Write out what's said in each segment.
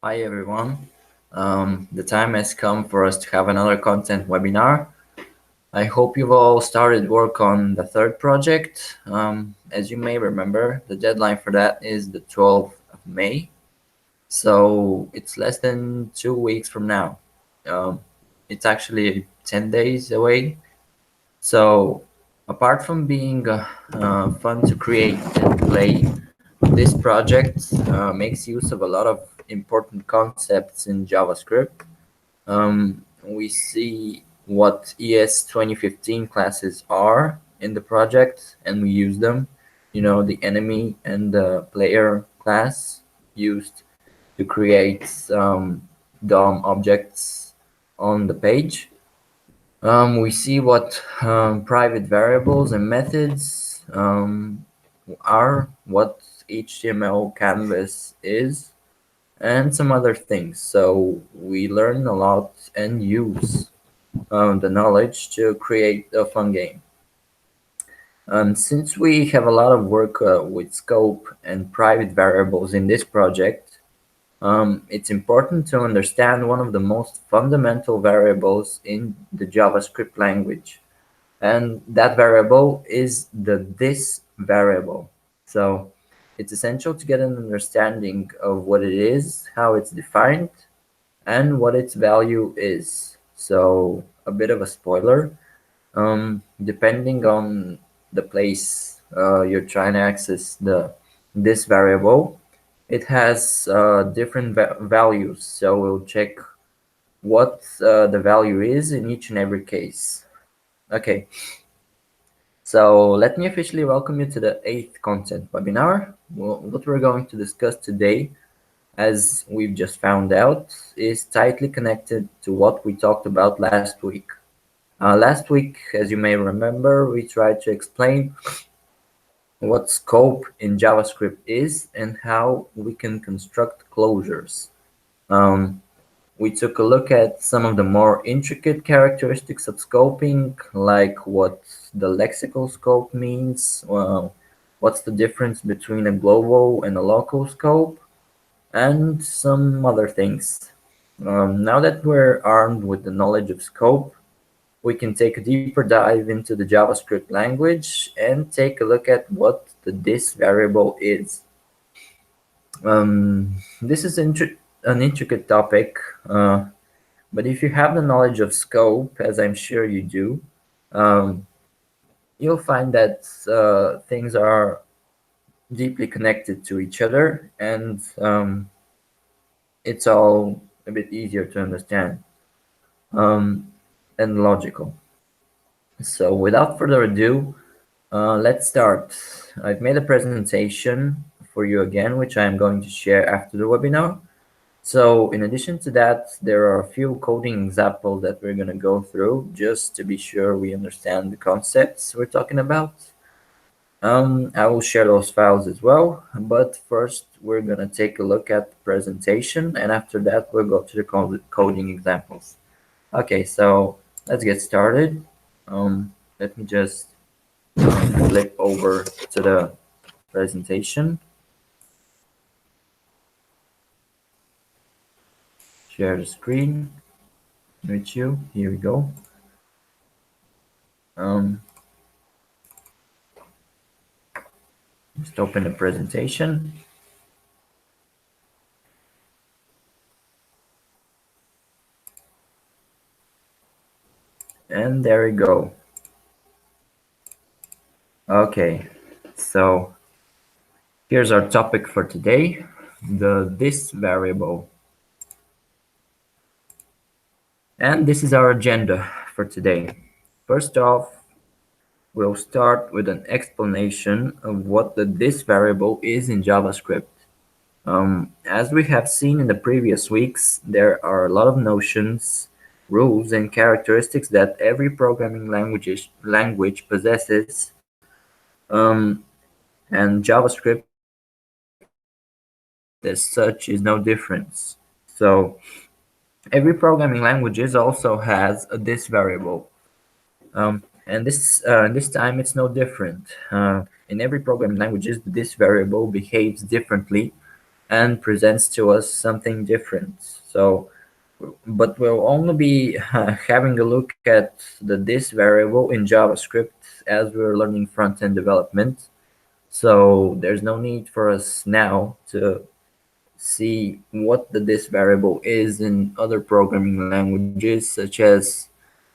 Hi everyone. The time has come for us to have another content webinar. I hope you've all started work on the third project. As you may remember, the deadline for that is the 12th of May. So it's less than 2 weeks from now. Um, it's actually 10 days away. So apart from being fun to create and play, this project makes use of a lot of important concepts in JavaScript. We see what ES 2015 classes are in the project, and we use them. You know, the enemy and the player class used to create DOM objects on the page. We see what private variables and methods are, what HTML canvas is, and some other things. So we learn a lot and use the knowledge to create a fun game. Since we have a lot of work with scope and private variables in this project, it's important to understand one of the most fundamental variables in the JavaScript language. And that variable is the this variable. So it's essential to get an understanding of what it is, how it's defined, and what its value is. So a bit of a spoiler. Depending on the place you're trying to access this variable, it has different values. So we'll check what the value is in each and every case. Okay, so let me officially welcome you to the 8th content webinar. Well, what we're going to discuss today, as we've just found out, is tightly connected to what we talked about last week. Last week, as you may remember, we tried to explain what scope in JavaScript is and how we can construct closures. Um, we took a look at some of the more intricate characteristics of scoping, like what the lexical scope means, what's the difference between a global and a local scope, and some other things. Now that we're armed with the knowledge of scope, we can take a deeper dive into the JavaScript language and take a look at what the this variable is. This is an intricate topic, but if you have the knowledge of scope, as I'm sure you do, um, you'll find that things are deeply connected to each other, and it's all a bit easier to understand um, and logical. So without further ado, let's start. I've made a presentation for you again, which I'm going to share after the webinar. So in addition to that, there are a few coding examples that we're going to go through just to be sure we understand the concepts we're talking about. I will share those files as well, but first we're going to take a look at the presentation, and after that we'll go to the coding examples. Okay, so let's get started. Let me just flip over to the presentation, share the screen with you. Here we go. Um, just open the presentation. And there we go. Okay, so here's our topic for today, the this variable. And this is our agenda for today. First off, we'll start with an explanation of what the this variable is in JavaScript. As we have seen in the previous weeks, there are a lot of notions, rules, and characteristics that every programming language possesses, um, and JavaScript as such is no difference. So every programming language also has a this variable, and this time it's no different. In every programming language, this variable behaves differently and presents to us something different. So, but we'll only be having a look at the this variable in JavaScript as we're learning front-end development. So there's no need for us now to see what the this variable is in other programming languages such as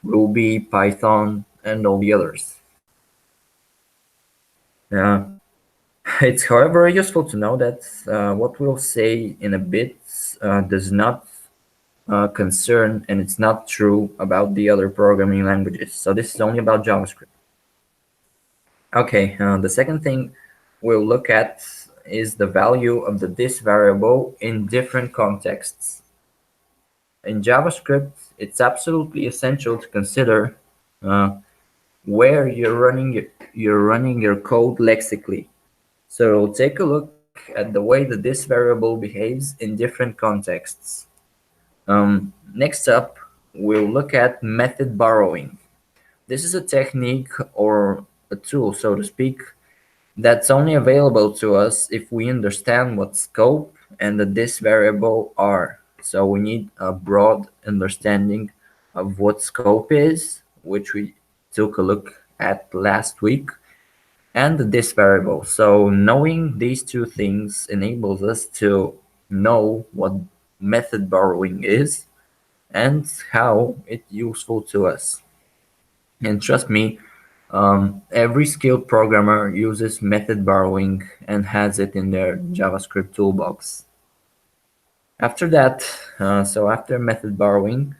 Ruby, Python, and all the others. Uh, it's however useful to know that what we'll say in a bit does not concern and it's not true about the other programming languages. So this is only about JavaScript. Okay, the second thing we'll look at is the value of the this variable in different contexts. In JavaScript, it's absolutely essential to consider uh, where you're running your code lexically. So take a look at the way that this variable behaves in different contexts. Next up, we'll look at method borrowing. This is a technique or a tool, so to speak, that's only available to us if we understand what scope and the this variable are. So we need a broad understanding of what scope is, which we took a look at last week, and the this variable. So knowing these two things enables us to know what method borrowing is and how it's useful to us. And trust me, every skilled programmer uses method borrowing and has it in their JavaScript toolbox. After that, so after method borrowing,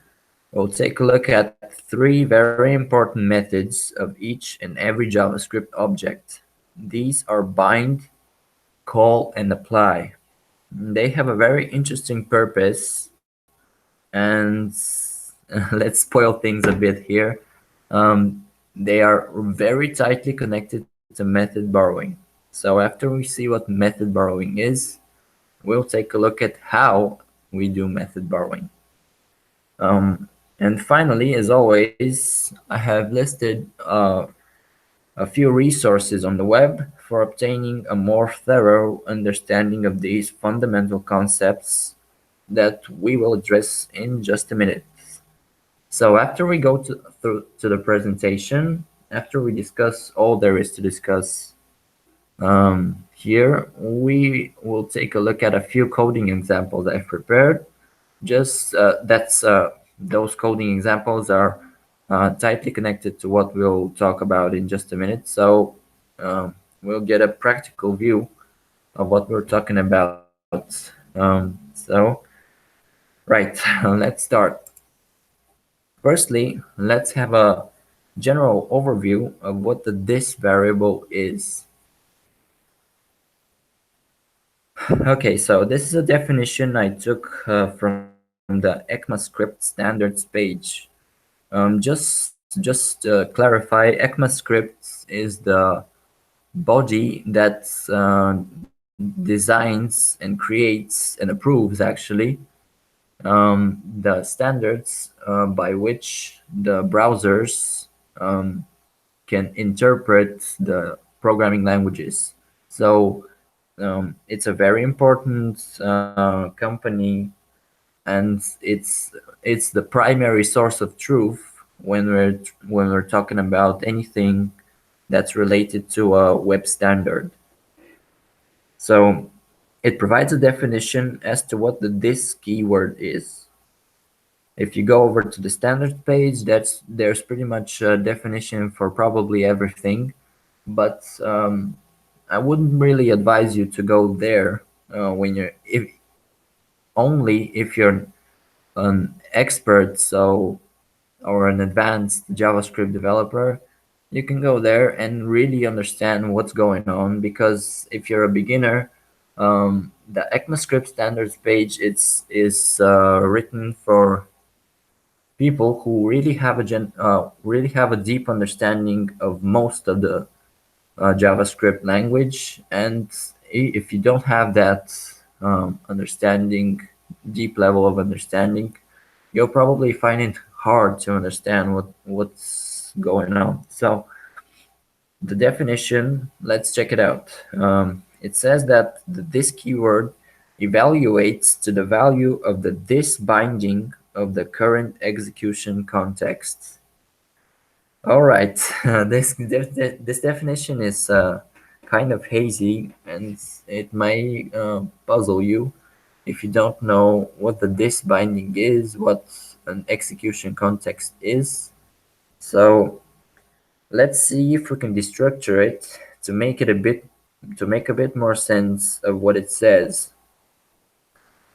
we'll take a look at three very important methods of each and every JavaScript object. These are bind, call, and apply. They have a very interesting purpose, and let's spoil things a bit here. They are very tightly connected to method borrowing. So after we see what method borrowing is, we'll take a look at how we do method borrowing. And finally, as always, I have listed a few resources on the web for obtaining a more thorough understanding of these fundamental concepts that we will address in just a minute. So after we go to the presentation, after we discuss all there is to discuss here, we will take a look at a few coding examples I've prepared. Just those coding examples are tightly connected to what we'll talk about in just a minute. So we'll get a practical view of what we're talking about. So, right, let's start. Firstly, let's have a general overview of what the this variable is. Okay, so this is a definition I took from the ECMAScript standards page. Just clarify, ECMAScript is the body that designs and creates and approves actually the standards by which the browsers can interpret the programming languages. So it's a very important company, and it's the primary source of truth when we're talking about anything that's related to a web standard. So it provides a definition as to what the this keyword is. If you go over to the standards page, there's pretty much a definition for probably everything, but I wouldn't really advise you to go there when you're if only if you're an expert, so or an advanced JavaScript developer. You can go there and really understand what's going on, because if you're a beginner, the ECMAScript standards page is written for people who really have a deep understanding of most of the JavaScript language. And if you don't have that understanding, deep level of understanding, you'll probably find it hard to understand what's going on. So the definition, let's check it out. It says that this keyword evaluates to the value of the this binding of the current execution context. All right, this definition is kind of hazy, and it may puzzle you if you don't know what the this binding is, what an execution context is. So let's see if we can destructure it to make a bit more sense of what it says.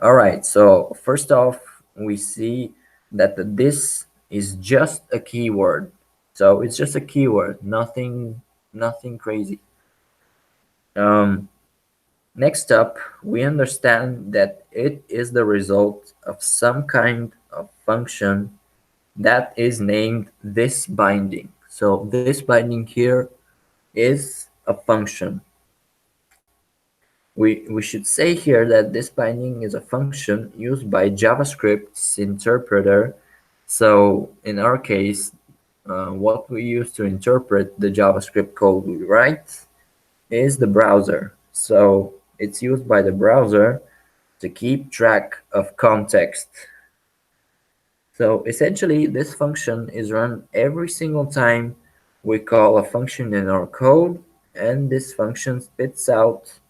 All right, so first off, we see that the this is just a keyword. So it's just a keyword, nothing crazy. Um, Next up, we understand that it is the result of some kind of function that is named this binding. So this binding here is a function. We should say here that this binding is a function used by JavaScript's interpreter. So in our case, what we use to interpret the JavaScript code we write is the browser. So it's used by the browser to keep track of context. So essentially, this function is run every single time we call a function in our code, and this function spits out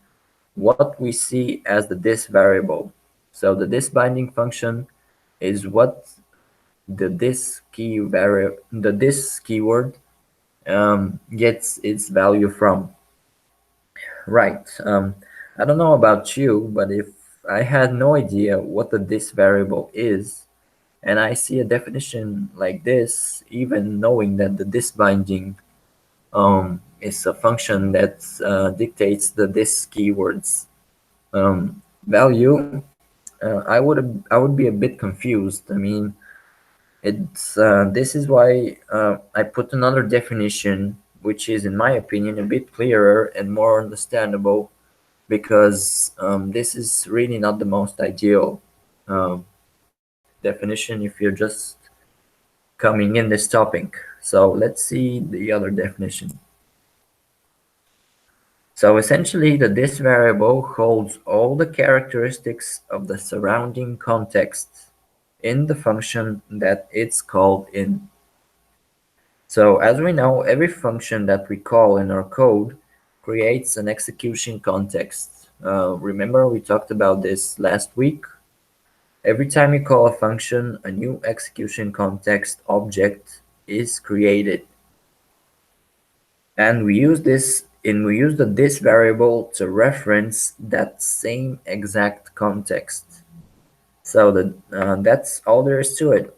what we see as the this variable. So the this binding function is what the this keyword gets its value from. Right. I don't know about you, but if I had no idea what the this variable is, and I see a definition like this, even knowing that the this binding is a function that dictates the this keyword's value, I would be a bit confused. I mean, it's this is why I put another definition, which is, in my opinion, a bit clearer and more understandable, because this is really not the most ideal um, definition if you're just coming in this topic. So let's see the other definition. So essentially, the this variable holds all the characteristics of the surrounding context in the function that it's called in. So as we know, every function that we call in our code creates an execution context. Remember we talked about this last week? Every time you call a function, a new execution context object is created. And we use the this variable to reference that same exact context. So that's all there is to it.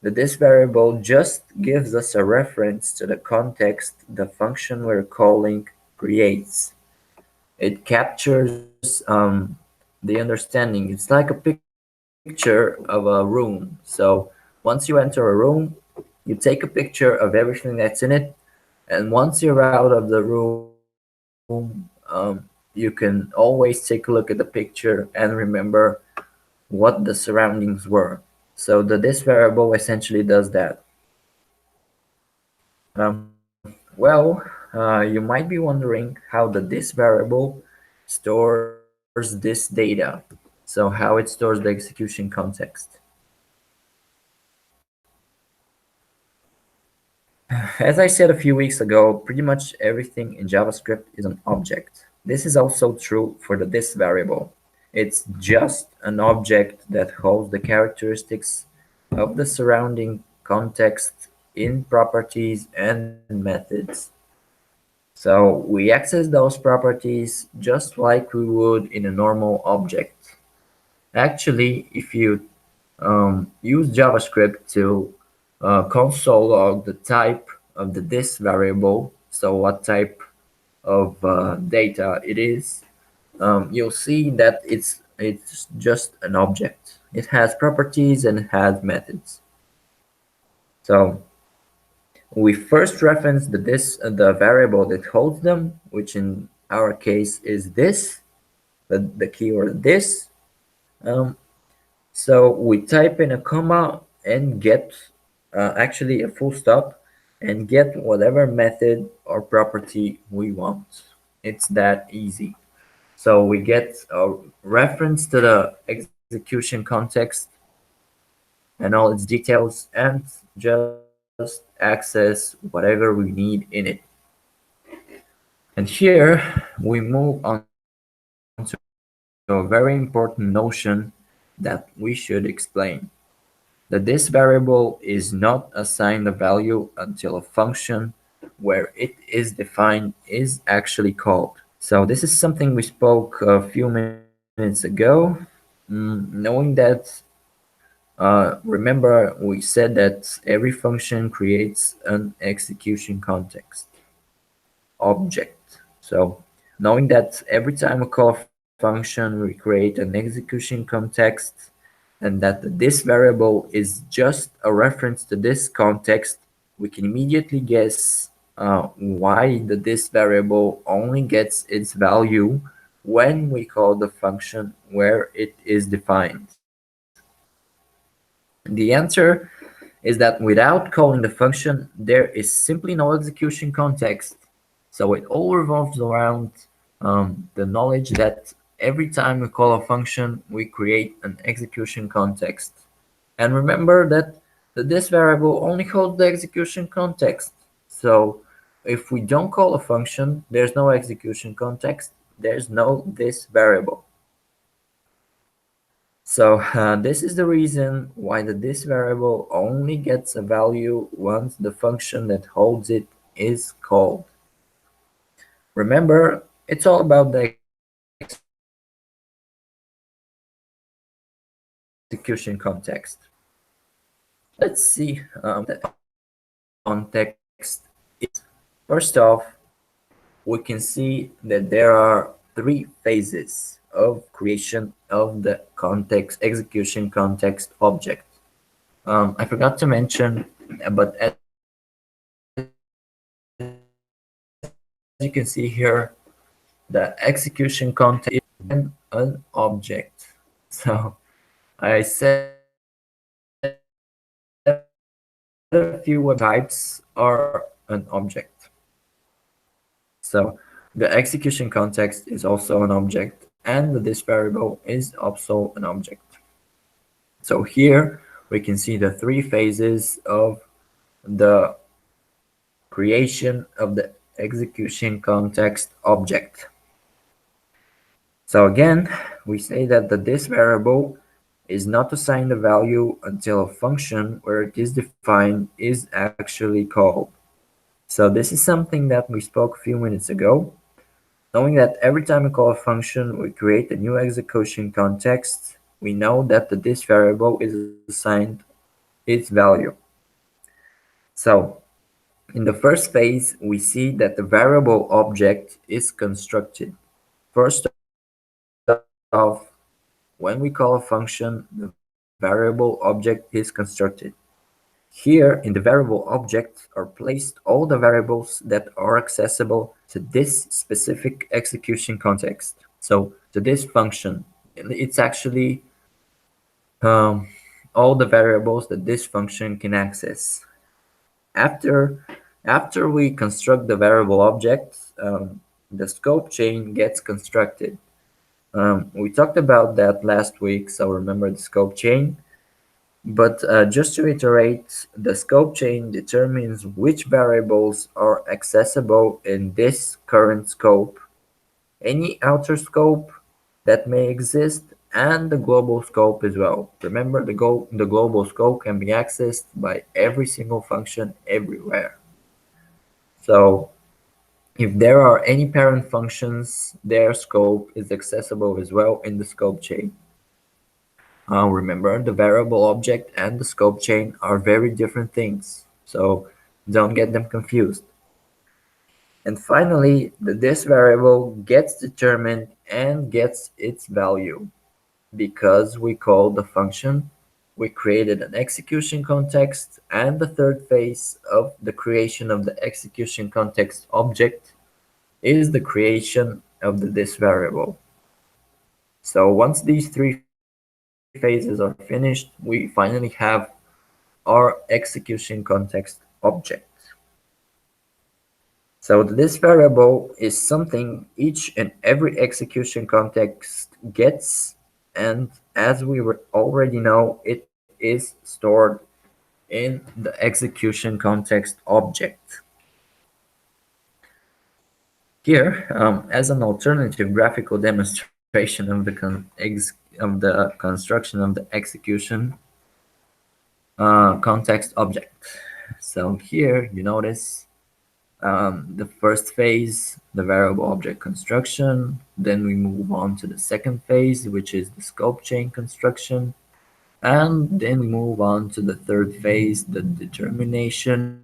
The this variable just gives us a reference to the context the function we're calling creates. It captures the understanding. It's like a picture of a room. So once you enter a room, you take a picture of everything that's in it, and once you're out of the room, you can always take a look at the picture and remember what the surroundings were. So the this variable essentially does that. You might be wondering how the this variable stores this data. So how it stores the execution context. As I said a few weeks ago, pretty much everything in JavaScript is an object. This is also true for the this variable. It's just an object that holds the characteristics of the surrounding context in properties and methods. So we access those properties just like we would in a normal object. Actually, if you use JavaScript to console log the type of the this variable, so what type of data it is, you'll see that it's just an object. It has properties and it has methods. So we first reference the variable that holds them, which in our case is this, the keyword this. Um, So we type in a comma and get actually a full stop and get whatever method or property we want. It's that easy. So we get a reference to the execution context and all its details and just access whatever we need in it. And here we move on to a very important notion that we should explain. That this variable is not assigned a value until a function where it is defined is actually called. So this is something we spoke a few minutes ago. Knowing that, remember we said that every function creates an execution context object. So knowing that every time we call a function, we create an execution context, and that this variable is just a reference to this context, we can immediately guess why this variable only gets its value when we call the function where it is defined. The answer is that without calling the function, there is simply no execution context. So it all revolves around the knowledge that every time we call a function, we create an execution context. And remember that this variable only holds the execution context. So if we don't call a function, there's no execution context, there's no this variable. So this is the reason why the this variable only gets a value once the function that holds it is called. Remember, it's all about the execution context. Let's see what context is. First off, we can see that there are three phases of creation of the context execution context object. I forgot to mention, but as you can see here, the execution context is an object. So I said a few web types are an object. So the execution context is also an object, and this variable is also an object. So here we can see the three phases of the creation of the execution context object. So again, we say that the this variable is not assigned a value until a function where it is defined is actually called. So this is something that we spoke a few minutes ago. Knowing that every time we call a function, we create a new execution context, we know that the this variable is assigned its value. So in the first phase, we see that the variable object is constructed. First off, when we call a function, the variable object is constructed. Here, in the variable object, are placed all the variables that are accessible to this specific execution context. So, to this function, it's actually um, all the variables that this function can access. After, after we construct the variable object, the scope chain gets constructed. We talked about that last week, so remember the scope chain. But just to reiterate, the scope chain determines which variables are accessible in this current scope, any outer scope that may exist, and the global scope as well. Remember, the global scope can be accessed by every single function everywhere. So if there are any parent functions, their scope is accessible as well in the scope chain. Remember, the variable object and the scope chain are very different things, so don't get them confused. And finally, the this variable gets determined and gets its value. Because we called the function, we created an execution context, and the third phase of the creation of the execution context object is the creation of the this variable. So once these three phases are finished, we finally have our execution context object. So this variable is something each and every execution context gets, and as we already know, it is stored in the execution context object. Here, as an alternative graphical demonstration of the construction of the execution context object. So here you notice the first phase, the variable object construction. Then we move on to the second phase, which is the scope chain construction. And then we move on to the third phase, the determination.